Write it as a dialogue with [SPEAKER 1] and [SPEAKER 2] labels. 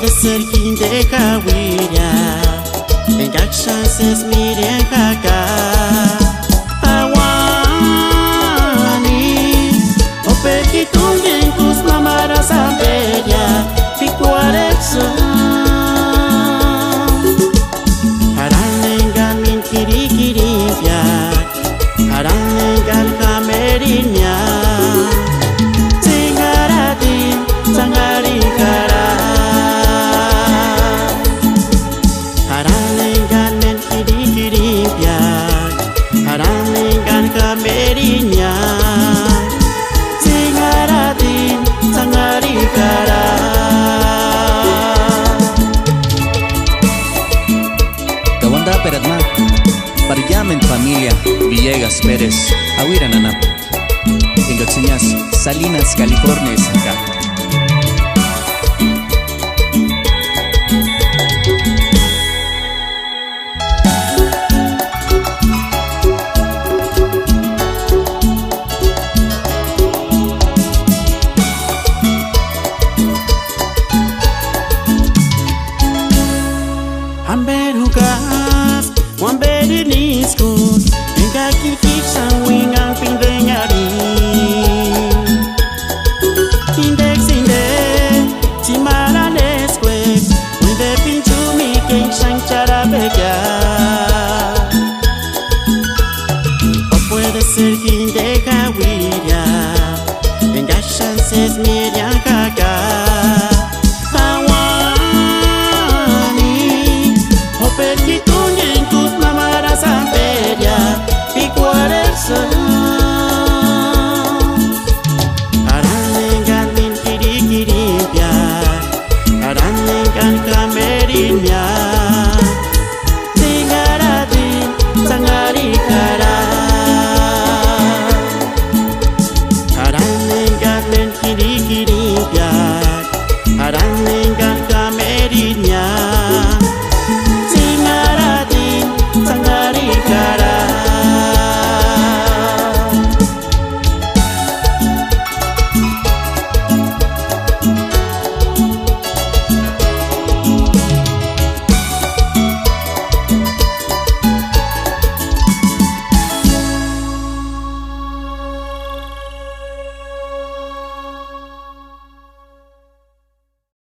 [SPEAKER 1] de ser quien te cahuilla, en chances miren jaca. Awani, o perquitun bien tus mamaras a bella, fico arexo. Haranengan min kiri-kirinya, haranengan kamerinya. Kamerinya singaratin sangarikara.
[SPEAKER 2] Kawanda Peratma, Paryamen Familia Villegas Pérez, Awirananap, Engaxiñas, Salinas, California, Saca.